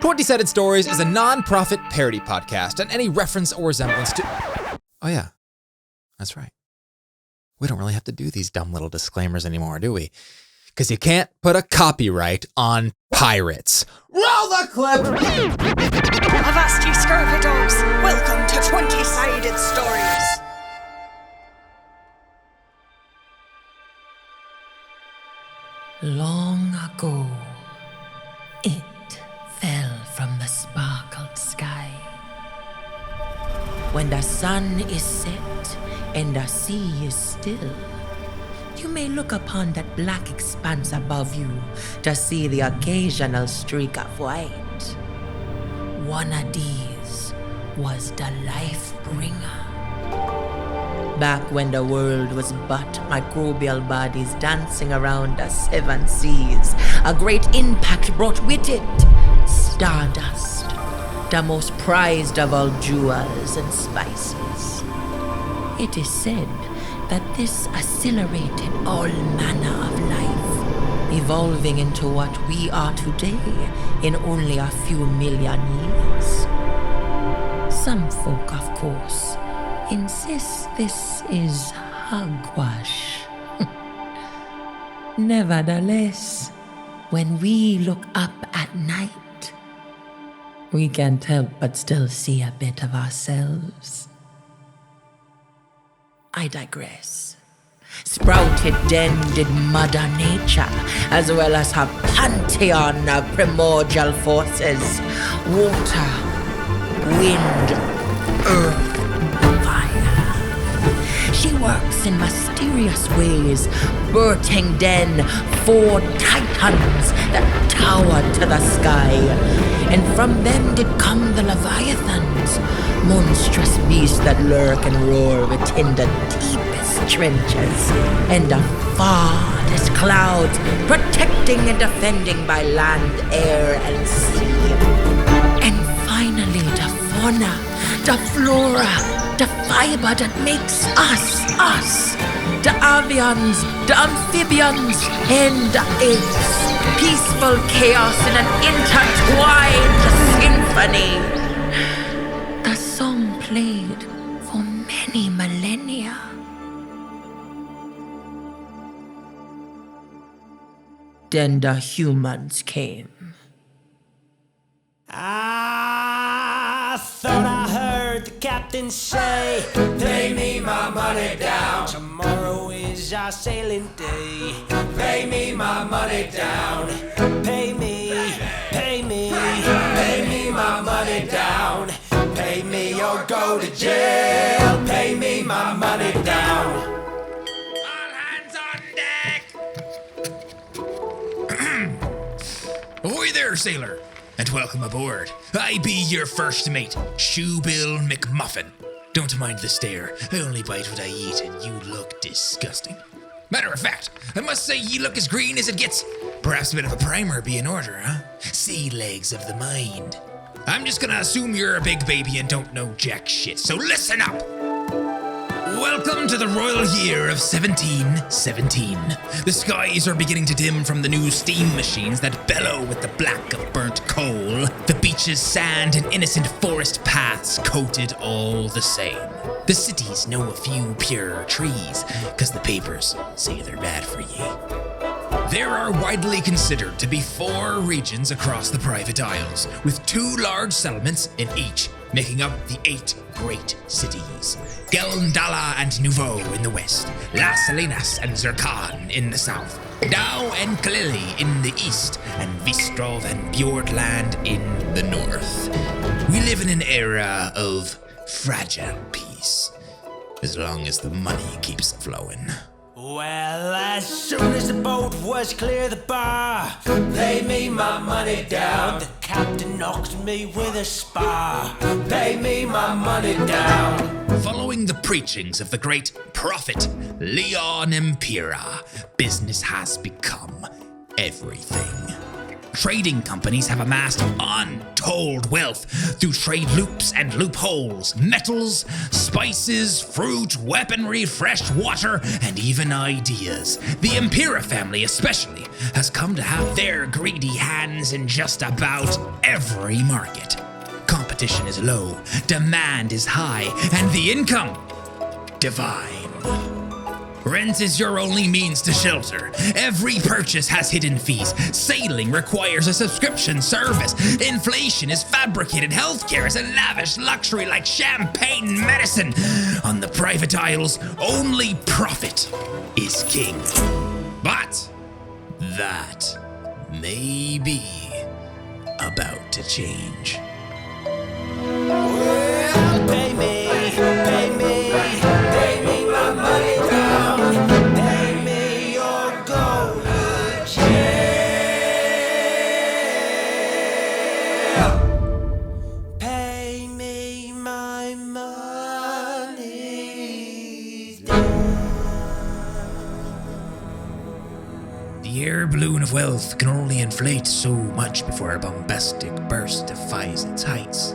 20-Sided Stories is a non-profit parody podcast, and any reference or resemblance to... Oh yeah, that's right. We don't really have to do these dumb little disclaimers anymore, do we? Because you can't put a copyright on pirates. Roll the clip! Avast ye scurvy dogs! Welcome to 20-Sided Stories! Long ago, it fell from the sparkled sky. When the sun is set and the sea is still, you may look upon that black expanse above you to see the occasional streak of white. One of these was the life bringer. Back when the world was but microbial bodies dancing around the seven seas, a great impact brought with it stardust, the most prized of all jewels and spices. It is said that this accelerated all manner of life, evolving into what we are today in only a few million years. Some folk, of course, insist this is hogwash. Nevertheless, when we look up at night, we can't help but still see a bit of ourselves. I digress. Sprouted then did Mother Nature, as well as her pantheon of primordial forces: water, wind, earth, fire. She works in mysterious ways, birthing then 4 titans that towered to the sky. And from them did come the Leviathans, monstrous beasts that lurk and roar within the deepest trenches, and the farthest clouds, protecting and defending by land, air, and sea. And finally the fauna, the flora, the fiber that makes us, the avians, the amphibians, and the apes. Peaceful chaos in an intertwined symphony. The song played for many millennia. Then the humans came. I thought I heard the captain say, "Pay me my money down. Tomorrow is our sailing day. Pay me my money down. Pay me, pay me, pay me my money down. Pay me or go to jail. Pay me my money down." All hands on deck! Ahoy there, sailor, and welcome aboard. I be your first mate, Shoebill McMuffin. Don't mind the stare. I only bite what I eat, and you look disgusting. Matter of fact, I must say you look as green as it gets. Perhaps a bit of a primer be in order, huh? Sea legs of the mind. I'm just gonna assume you're a big baby and don't know jack shit, so listen up! Welcome to the royal year of 1717. The skies are beginning to dim from the new steam machines that bellow with the black of burnt coal. The beaches, sand, and innocent forest paths coated all the same. The cities know a few pure trees, 'cause the papers say they're bad for ye. There are widely considered to be 4 regions across the Private Isles, with 2 large settlements in each, making up the 8 great cities. Geldala and Nouveau in the west, Las Salinas and Zircon in the south, Dow and Kalili in the east, and Vistrov and Bjordland in the north. We live in an era of fragile peace, as long as the money keeps flowing. Well, as soon as the boat was clear the bar, pay me my money down. The captain knocked me with a spar. Pay me my money down. Following the preachings of the great prophet Leon Empira, business has become everything. Trading companies have amassed untold wealth through trade loops and loopholes, metals, spices, fruit, weaponry, fresh water, and even ideas. The Impera family especially has come to have their greedy hands in just about every market. Competition is low, demand is high, and the income divine. Rent is your only means to shelter. Every purchase has hidden fees. Sailing requires a subscription service. Inflation is fabricated. Healthcare is a lavish luxury like champagne medicine. On the private isles, only profit is king. But that may be about to change. Well, pay me my money down. Pay me your golden share. Pay me my money down. The air balloon of wealth can only inflate so much before a bombastic burst defies its heights.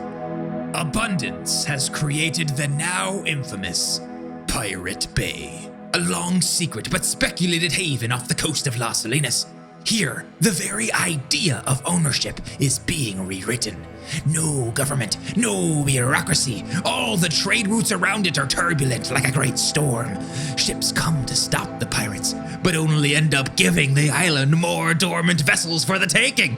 Abundance has created the now infamous Pirate Bay, a long secret but speculated haven off the coast of Las Salinas. Here, the very idea of ownership is being rewritten. No government, no bureaucracy. All the trade routes around it are turbulent like a great storm. Ships come to stop the pirates, but only end up giving the island more dormant vessels for the taking.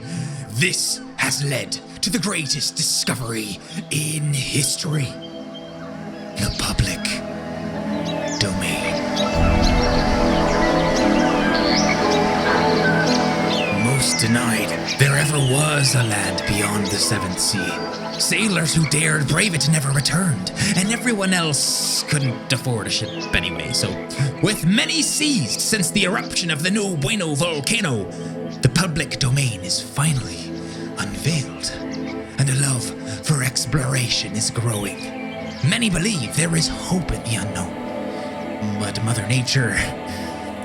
This has led to the greatest discovery in history. The public domain. Most denied there ever was a land beyond the seventh sea. Sailors who dared brave it never returned, and everyone else couldn't afford a ship anyway, so with many seized since the eruption of the No Bueno volcano, the public domain is finally unveiled, and a love for exploration is growing. Many believe there is hope in the unknown, but Mother Nature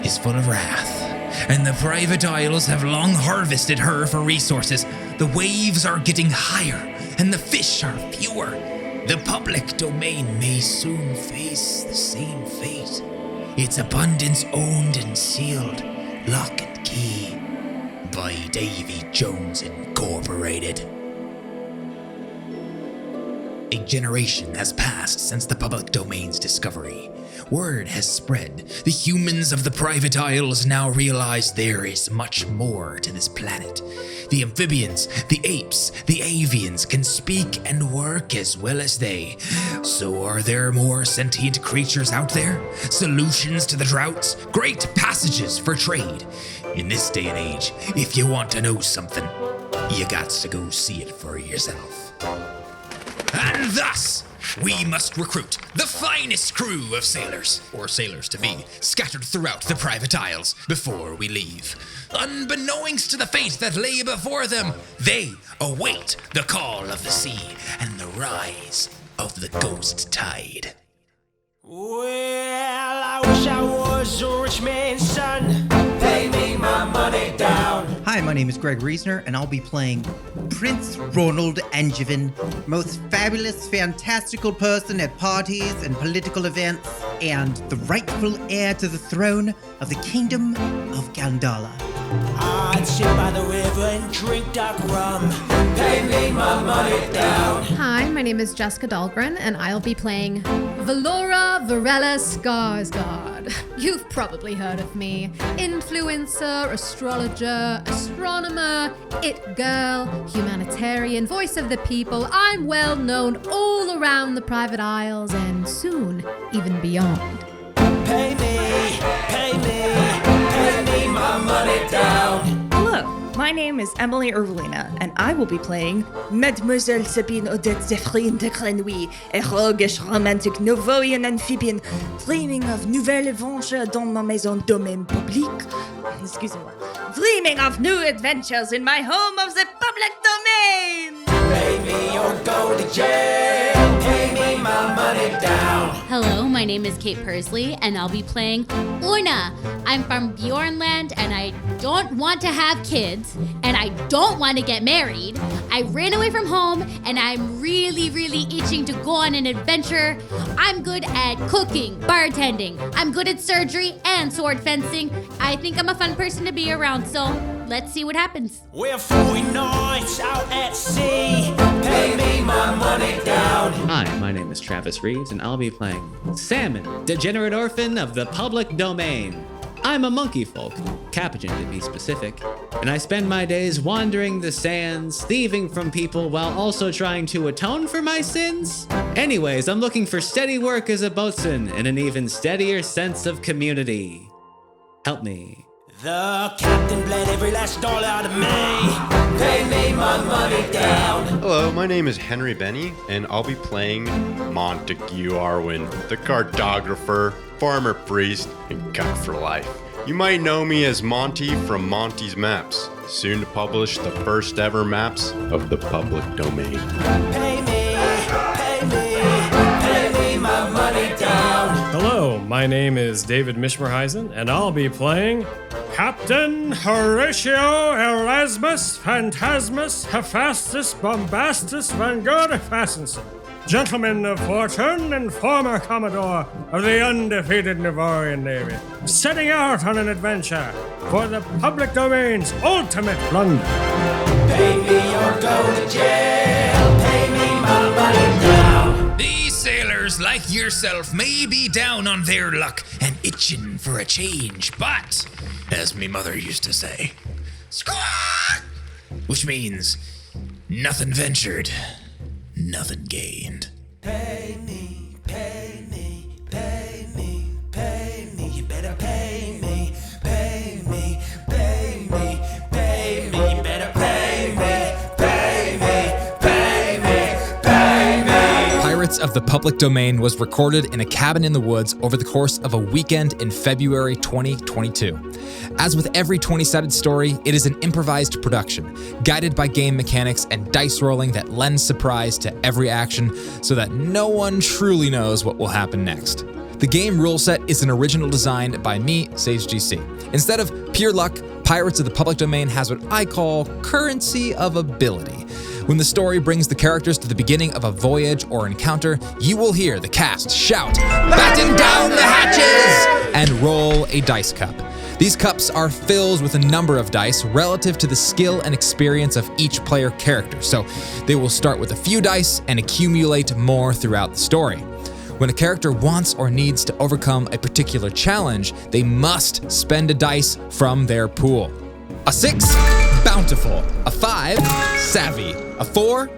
is full of wrath, and the private isles have long harvested her for resources. The waves are getting higher, and the fish are fewer. The public domain may soon face the same fate. Its abundance owned and sealed, lock and key, by Davy Jones Incorporated. A generation has passed since the public domain's discovery. Word has spread. The humans of the private isles now realize there is much more to this planet. The amphibians, the apes, the avians can speak and work as well as they. So are there more sentient creatures out there? Solutions to the droughts? Great passages for trade? In this day and age, if you want to know something, you got to go see it for yourself. And thus, we must recruit the finest crew of sailors, or sailors-to-be, scattered throughout the private isles before we leave. Unbeknownst to the fate that lay before them, they await the call of the sea and the rise of the ghost tide. Well, I wish I was a rich man's son. Pay me my money down. Hi, my name is Greg Reisner, and I'll be playing Prince Ronald Angevin, most fabulous, fantastical person at parties and political events, and the rightful heir to the throne of the Kingdom of Gandala. I'd sit by the river and drink dark rum. Pay me my money down. Hi, my name is Jessica Dahlgren, and I'll be playing Valora Varela Skarsgård. You've probably heard of me. Influencer, astrologer, astronomer, it girl, humanitarian, voice of the people. I'm well known all around the private isles and soon even beyond. Pay me my money down. Hello, my name is Emily Ervolina, and I will be playing Mademoiselle Sabine Odette Zephrine de Grenouille, a roguish, romantic, Novoian amphibian, dreaming of nouvelles aventures dans ma maison domaine publique. Excusez-moi. Dreaming of new adventures in my home of the public domain! Pay me your gold to jail. Pay me my money down. Hello, my my name is Kate Pursley, and I'll be playing Una. I'm from Bjornland, and I don't want to have kids, and I don't want to get married. I ran away from home, and I'm really, really itching to go on an adventure. I'm good at cooking, bartending. I'm good at surgery and sword fencing. I think I'm a fun person to be around, so let's see what happens. We're 40 nights out at sea. Pay me my money down. Hi, my name is Travis Reaves, and I'll be playing Salmon, degenerate orphan of the public domain. I'm a monkey folk, Capuchin to be specific, and I spend my days wandering the sands, thieving from people while also trying to atone for my sins. Anyways, I'm looking for steady work as a boatswain and an even steadier sense of community. Help me. The captain bled every last dollar out of me. Pay me my money down. Hello, my name is Henry Benny, and I'll be playing Montague Arwen, the cartographer, farmer priest, and cuck for life. You might know me as Monte from Monte's Maps, soon to publish the first ever maps of the public domain. Pay me my money down. Hello, my name is David Mishmerheisen, and I'll be playing Captain Horatio Erasmus Phantasmus Hephaestus Bombastus Van Gogh gentleman of fortune and former commodore of the undefeated Navarian Navy, setting out on an adventure for the public domain's ultimate plunder. Pay me or go to jail. Pay me my money down. These sailors, like yourself, may be down on their luck and itching for a change, but, as me mother used to say, squawk! Which means, nothing ventured, nothing gained. Pay me, pay me, pay me, pay me. You better pay me, pay me, pay me, pay me. You better pay me, pay me, pay me, pay me. Pirates of the Public Domain was recorded in a cabin in the woods over the course of a weekend in February 2022. As with every 20-sided story, it is an improvised production, guided by game mechanics and dice rolling that lends surprise to every action so that no one truly knows what will happen next. The game rule set is an original design by me, Sage G.C. Instead of pure luck, Pirates of the Public Domain has what I call currency of ability. When the story brings the characters to the beginning of a voyage or encounter, you will hear the cast shout, "Batten down the hatches!" and roll a dice cup. These cups are filled with a number of dice relative to the skill and experience of each player character, so they will start with a few dice and accumulate more throughout the story. When a character wants or needs to overcome a particular challenge, they must spend a dice from their pool. A 6, bountiful. A 5, savvy. A 4,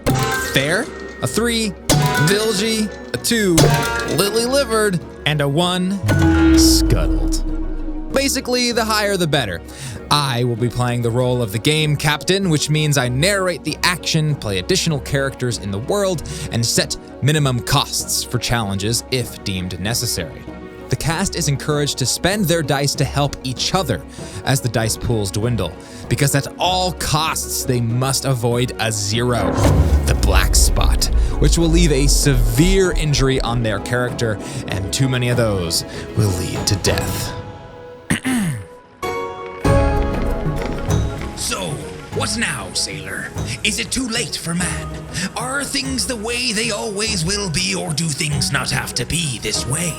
fair. A 3, bilgy. A 2, lily-livered. And a 1, scuttled. Basically, the higher the better. I will be playing the role of the game captain, which means I narrate the action, play additional characters in the world, and set minimum costs for challenges if deemed necessary. The cast is encouraged to spend their dice to help each other as the dice pools dwindle, because at all costs they must avoid a 0, the black spot, which will leave a severe injury on their character, and too many of those will lead to death. So, what now, sailor? Is it too late for man? Are things the way they always will be, or do things not have to be this way?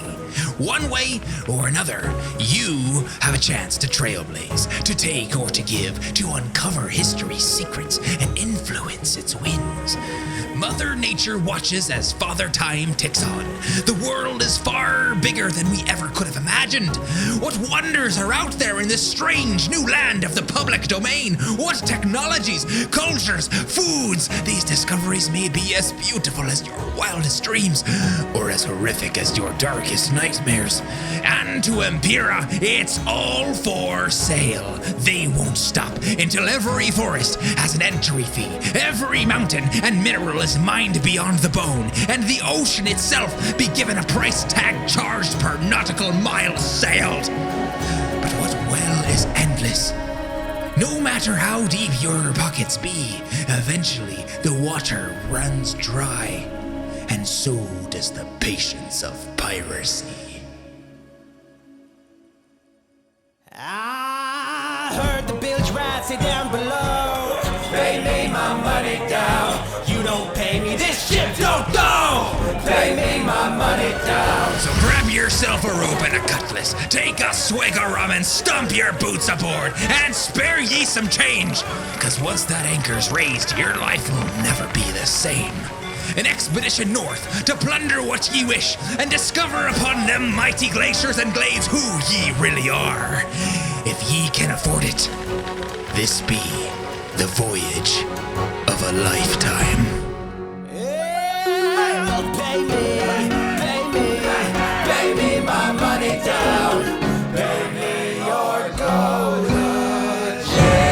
One way or another, you have a chance to trailblaze, to take or to give, to uncover history's secrets and influence its winds. Mother Nature watches as Father Time ticks on. The world is far bigger than we ever could have imagined. What wonders are out there in this strange new land of the public domain? What technologies, cultures, foods? These discoveries may be as beautiful as your wildest dreams, or as horrific as your darkest nightmares. And to Empira, it's all for sale. They won't stop until every forest has an entry fee, every mountain and mineral is mined beyond the bone, and the ocean itself be given a price tag charged per nautical mile sailed. But what well is endless? No matter how deep your pockets be, eventually the water runs dry. and so does the patience of piracy. I heard the bilge rats say down below, pay me my money down. You don't pay me, this ship don't go. Pay me my money down. So grab yourself a rope and a cutlass, take a swig of rum and stomp your boots aboard, and spare ye some change. Cause once that anchor's raised, your life will never be the same. An expedition north to plunder what ye wish, and discover upon them mighty glaciers and glades who ye really are. If ye can afford it, this be the voyage of a lifetime. Pay me my money down. Pay me your golden chain.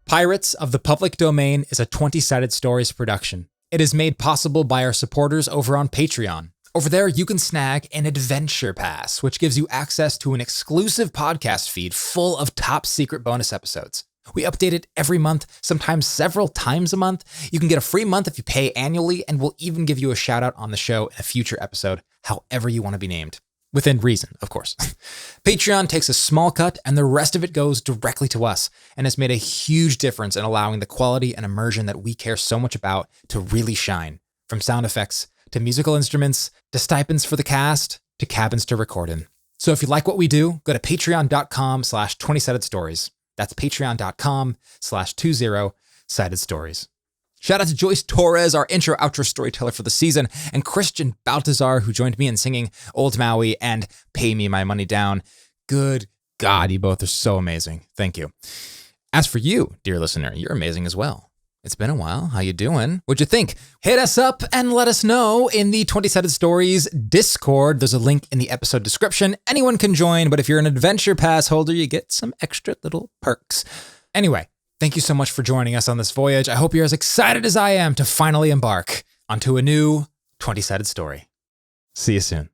Pirates of the Public Domain is a 20-Sided Stories production. It is made possible by our supporters over on Patreon. Over there, you can snag an Adventure Pass, which gives you access to an exclusive podcast feed full of top secret bonus episodes. We update it every month, sometimes several times a month. You can get a free month if you pay annually, and we'll even give you a shout out on the show in a future episode, however you want to be named. Within reason, of course. Patreon takes a small cut, and the rest of it goes directly to us, and has made a huge difference in allowing the quality and immersion that we care so much about to really shine. From sound effects, to musical instruments, to stipends for the cast, to cabins to record in. So if you like what we do, go to patreon.com/20sided stories. That's patreon.com/20sided stories. Shout out to Joyce Torres, our intro-outro storyteller for the season, and Christian Baltazar, who joined me in singing Old Maui and Pay Me My Money Down. Good God, you both are so amazing. Thank you. As for you, dear listener, you're amazing as well. It's been a while. How you doing? What'd you think? Hit us up and let us know in the 20-Sided Stories Discord. There's a link in the episode description. Anyone can join, but if you're an Adventure Pass holder, you get some extra little perks. Anyway, thank you so much for joining us on this voyage. I hope you're as excited as I am to finally embark onto a new 20-Sided Story. See you soon.